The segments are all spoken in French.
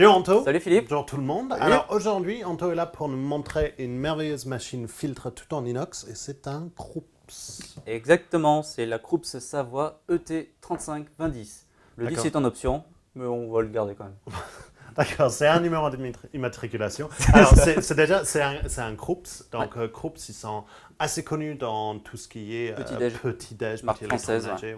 Salut Anto. Salut Philippe. Bonjour tout le monde. Salut. Alors aujourd'hui, Anto est là pour nous montrer une merveilleuse machine filtre tout en inox et c'est un Krups. Exactement, c'est la Krups Savoie ET352010. Le 10 D'accord. est en option, mais on va le garder quand même. D'accord, c'est un numéro d'immatriculation. Alors c'est un Krups. Donc Krups, ils sont assez connus dans tout ce qui est petit-déj, marque française. Ouais.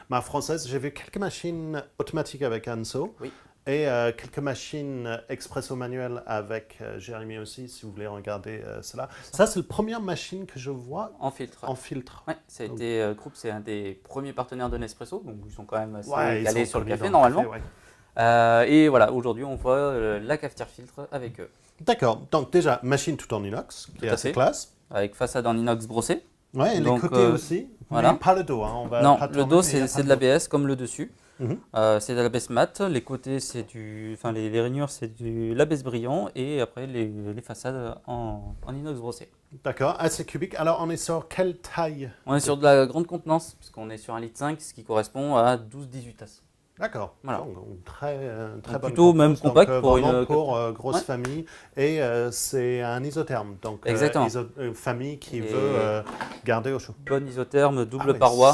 Marque française. J'ai vu quelques machines automatiques avec Anso. Oui. Et quelques machines expresso manuelles avec Jérémy aussi, si vous voulez regarder cela. Ça, c'est la première machine que je vois En filtre. en filtre. Ouais, ça a été Krups, c'est un des premiers partenaires de Nespresso, donc ils sont quand même assez Ouais, calés sur le café café, normalement. ouais. Et voilà, aujourd'hui on voit la cafetière filtre avec eux. D'accord. Donc déjà, machine tout en inox, qui est à assez fait. classe. Avec façade en inox brossée. Ouais, et les Donc, côtés aussi. voilà. Mais pas le dos. Hein. On va Non, pas le tourner, dos mais il y a c'est pas de le dos. l'ABS comme le dessus. Mhm. C'est de l'ABS mat, les côtés c'est les rainures c'est du l'ABS brillant et après les façades en inox brossé. D'accord, assez cubique. Alors, on est sur quelle taille? On est sur de la grande contenance puisqu'on est sur 1,5 litre, ce qui correspond à 12-18 tasses. D'accord. Voilà. Donc, très bonne plutôt même contenance. compact Donc, pour vraiment une pour grosse Ouais. famille. Et c'est un isotherme. Donc, Exactement. famille qui Et veut garder au chaud. Bonne isotherme, double Ah ouais, paroi.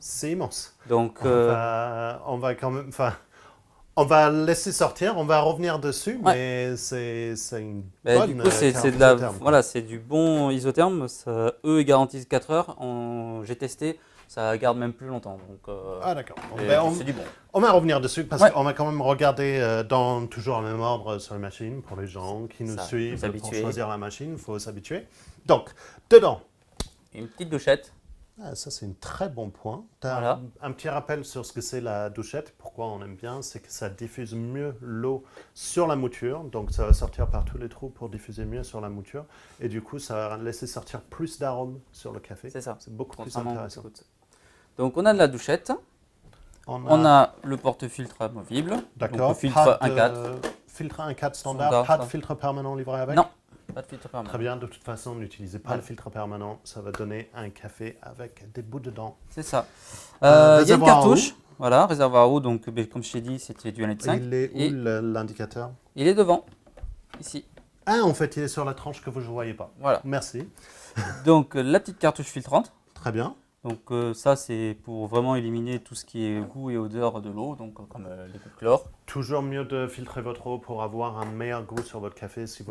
C'est immense. Donc On va quand même. Enfin, on va laisser sortir, on va revenir dessus, Ouais. mais c'est une bah, bonne. du coup c'est carte de la isotherme, quoi. voilà, c'est du bon isotherme. Eux ils garantissent 4 heures. J'ai testé, ça garde même plus longtemps. Donc Ah d'accord. c'est du bon. On va revenir dessus parce Ouais. qu'on va quand même regarder dans toujours le même ordre sur la machine pour les gens qui nous Ça, suivent pour s'habituer. choisir la machine, il faut s'habituer. Donc, dedans, Une petite douchette. ça c'est un très bon point. Tu as Voilà. un petit rappel sur ce que c'est la douchette, pourquoi on aime bien, c'est que ça diffuse mieux l'eau sur la mouture, donc ça va sortir par tous les trous pour diffuser mieux sur la mouture, et du coup ça va laisser sortir plus d'arômes sur le café. C'est ça. C'est beaucoup plus Contrairement aux intéressant. gouttes. Donc on a de la douchette. On a le porte-filtre amovible. D'accord. Donc le filtre 1.4. Filtre 1.4 standard, Standard, pas de ça. filtre permanent livré avec? Non, pas de filtre permanent. Très bien, de toute façon, n'utilisez pas le filtre permanent, ça va donner un café avec des bouts dedans. C'est ça. Il y a une Réservoir à cartouche. Voilà, réservoir à eau. Donc comme je t'ai dit, c'était du 1,5 litre. Il est Et où l'indicateur? il est devant, ici. Ah, en fait, il est sur la tranche que vous ne voyez pas. Voilà. Merci. Donc la petite cartouche filtrante. Très bien. Donc ça, c'est pour vraiment éliminer tout ce qui est goût et odeur de l'eau, donc comme les goûts de chlore. Toujours mieux de filtrer votre eau pour avoir un meilleur goût sur votre café. Si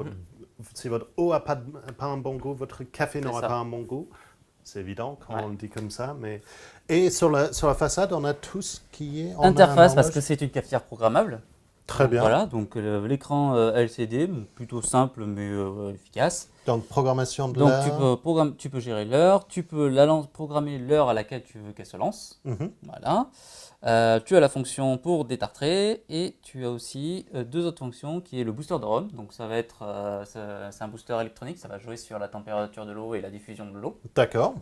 votre eau n'a pas un bon goût, votre café n'aura ça. pas un bon goût. C'est évident quand Ouais. on le dit comme ça. Mais... Et sur la façade, on a tout ce qui est... Interface, parce que c'est une cafetière programmable. Très bien. Voilà, donc l'écran LCD, plutôt simple mais efficace. Donc, programmation de Donc l'heure. tu peux gérer l'heure, tu peux programmer l'heure à laquelle tu veux qu'elle se lance. Mhm. Voilà. Tu as la fonction pour détartrer et tu as aussi deux autres fonctions qui est le booster d'arôme. Donc ça va être c'est un booster électronique, ça va jouer sur la température de l'eau et la diffusion de l'eau. D'accord.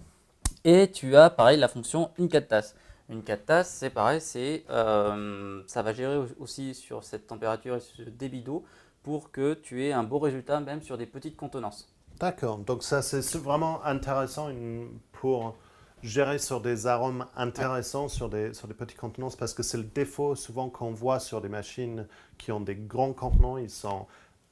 Et tu as pareil la fonction une 4 tasses. Une 4 tasses, c'est pareil, ça va gérer aussi sur cette température et ce débit d'eau pour que tu aies un beau résultat même sur des petites contenances. D'accord. Donc ça, c'est vraiment intéressant pour gérer sur des arômes intéressants sur des petites contenances parce que c'est le défaut souvent qu'on voit sur des machines qui ont des grands contenants. Ils sont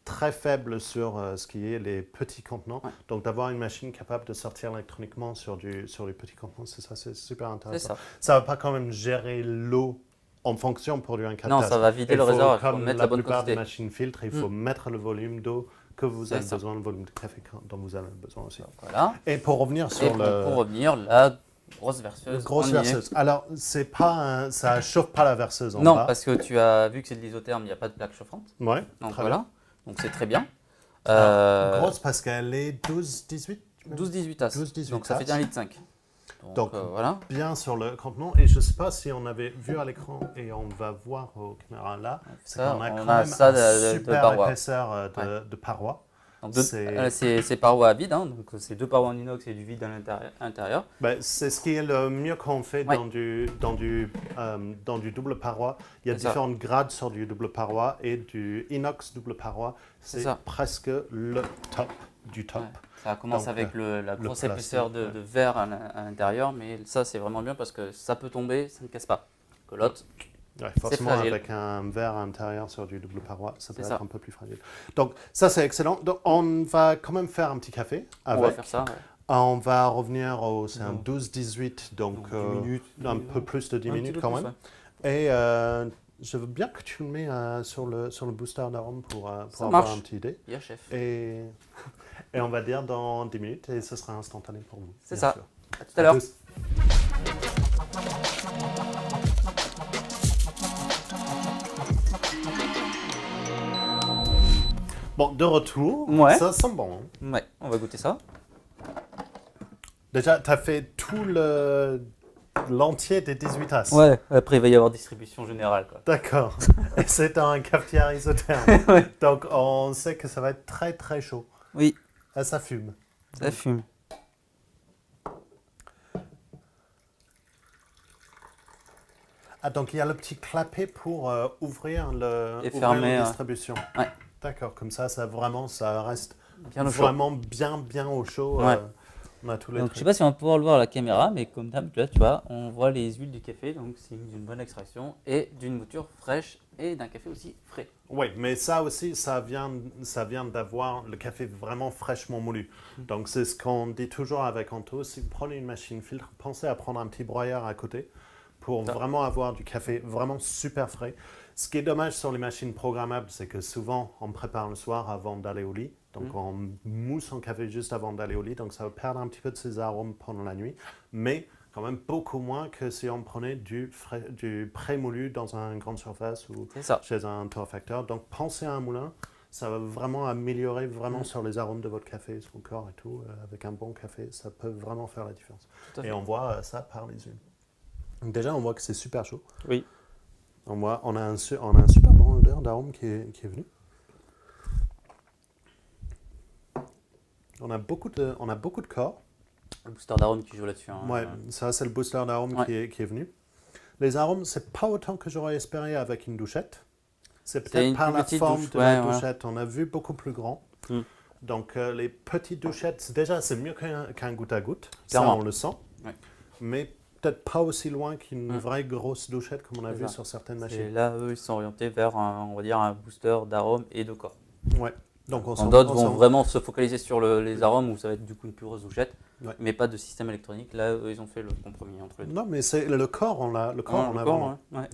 très faibles sur ce qui est les petits contenants. Ouais. Donc d'avoir une machine capable de sortir électroniquement sur les petits contenants, c'est super intéressant. Ça ne va pas quand même gérer l'eau en fonction pour du 1.4. Non, ça va vider le réservoir, il faut Comme mettre la la bonne plupart des quantité. machines filtres, il faut mettre le volume d'eau que vous avez ça. besoin, le volume de café dont vous avez besoin aussi. Voilà. Et pour revenir Et sur pour revenir, la grosse verseuse. grosse on y est. verseuse. Alors, c'est pas ça chauffe pas la verseuse en Non, bas. parce que tu as vu que c'est de l'isotherme, il n'y a pas de plaque chauffante. Ouais, Donc très voilà, bien. donc c'est très bien. Alors, grosse parce qu'elle est 12-18 12-18 tasses. 12-18 donc ça fait tasses. 1,5 litre. Donc, voilà. bien sur le contenant. Et je ne sais pas si on avait vu à l'écran et on va voir aux caméras là, c'est Ça, qu'on a on quand a même ça un de super paroi. épaisseur de paroi. Donc C'est- c'est parois à vide, hein, donc c'est deux parois en inox et du vide à l'intérieur. Ben, c'est ce qui est le mieux qu'on fait Ouais. dans du double paroi. Il y a C'est ça. différents grades sur du double paroi et du inox double paroi. C'est C'est ça. presque le top du top. Ouais. Ça commence Donc, avec la grosse plastique, épaisseur de verre à l'intérieur, mais ça c'est vraiment bien parce que ça peut tomber, ça ne casse pas. Que l'autre, Ouais, forcément, fragile. avec un verre à l'intérieur sur du double paroi, ça peut C'est être ça. un peu plus fragile. Donc, ça, c'est excellent. Donc, on va quand même faire un petit café On va avec. faire ça. Ouais. On va revenir c'est un Donc, 12-18, donc 10 minutes. un peu plus de 10 Un petit minutes peu quand plus, même. ouais. Et je veux bien que tu le mets sur le booster d'arôme pour Ça avoir marche. une petite idée. Yeah, chef. Et on va dire dans 10 minutes et ce sera instantané pour nous. C'est bien ça. sûr. À tout à l'heure. tous. Bon, de retour. Ouais. Ça sent bon. Hein. Ouais, on va goûter ça. Déjà, tu as fait tout l'entier des 18 tasses. Ouais, après il va y avoir distribution générale. Quoi. D'accord. Et c'est dans un cafetière isotherme. Ouais. Donc, on sait que ça va être très, très chaud. Oui, Ah, ça fume. ça fume. Ah, donc il y a le petit clapet pour ouvrir Et ouvrir fermer, la distribution. ouais. D'accord, comme ça vraiment, ça reste Bien au chaud. vraiment bien au chaud. Ouais. On a tous les Donc je trucs. sais pas si on va pouvoir le voir à la caméra, mais comme d'hab, là, tu vois, on voit les huiles du café, donc c'est d'une bonne extraction et d'une mouture fraîche et d'un café aussi frais. Oui, mais ça aussi, ça vient d'avoir le café vraiment fraîchement moulu. Donc c'est ce qu'on dit toujours avec Anto. Si vous prenez une machine filtre, pensez à prendre un petit broyeur à côté pour vraiment avoir du café vraiment super frais. Ce qui est dommage sur les machines programmables, c'est que souvent on prépare le soir avant d'aller au lit. Donc on mousse son café juste avant d'aller au lit. Donc ça va perdre un petit peu de ses arômes pendant la nuit. Mais quand même beaucoup moins que si on prenait du pré-moulu dans une grande surface ou C'est ça. chez un torréfacteur. Donc pensez à un moulin. Ça va vraiment améliorer sur les arômes de votre café, son corps et tout. Avec un bon café, ça peut vraiment faire la différence. Tout à fait. Et on voit ça par les huiles. Donc déjà, on voit que c'est super chaud. Oui. On a un super bon odeur d'arôme qui est venu. On a beaucoup de corps. Le booster d'arôme qui joue là-dessus. Hein. Ouais, ça c'est le booster d'arôme Ouais. qui est venu. Les arômes, c'est pas autant que j'aurais espéré avec une douchette. C'est C'est peut-être une par plus la petite forme douche, de la ouais, ouais. douchette. On a vu beaucoup plus grand. Mm. Donc les petites douchettes, déjà c'est mieux qu'un goutte à goutte. Clairement. Ça on le sent. Ouais. Mais peut-être pas aussi loin qu'une Mm. vraie grosse douchette comme on a C'est vu ça. sur certaines Et machines. là, eux, ils sont orientés vers on va dire un booster d'arôme et de corps. Ouais. Donc D'autres vont vraiment se focaliser sur les arômes où ça va être du coup une plus grosse douchette, Ouais. mais pas de système électronique. Là, eux, ils ont fait le compromis entre les deux. Non, mais c'est le corps, on a vraiment. ouais.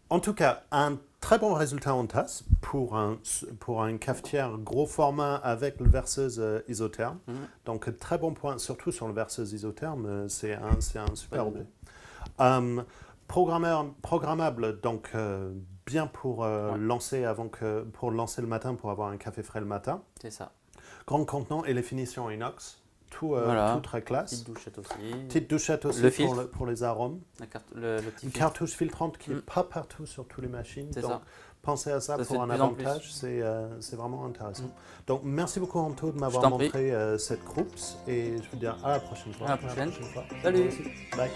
En tout cas, un très bon résultat en tasse pour une cafetière gros format avec le verseuse isotherme. Mhm. Donc, très bon point, surtout sur le verseuse isotherme, c'est un super Ouais. objet. Programmable, donc bien pour lancer pour lancer le matin, pour avoir un café frais le matin. C'est ça. Grand contenant et les finitions inox, tout Voilà. très classe. Petite douchette aussi. Petite douchette aussi Le filtre. pour les arômes. Le petit Une filtre. cartouche filtrante qui n'est Mm. pas partout sur toutes les machines. C'est Donc, ça. pensez à ça Ça se pour fait un de plus en plus. avantage. C'est vraiment intéressant. Mm. Donc, merci beaucoup, Anto, de m'avoir t'en prie. montré cette groupe. Et je vous dis à la prochaine fois. À la prochaine. fois. Salut. Bye.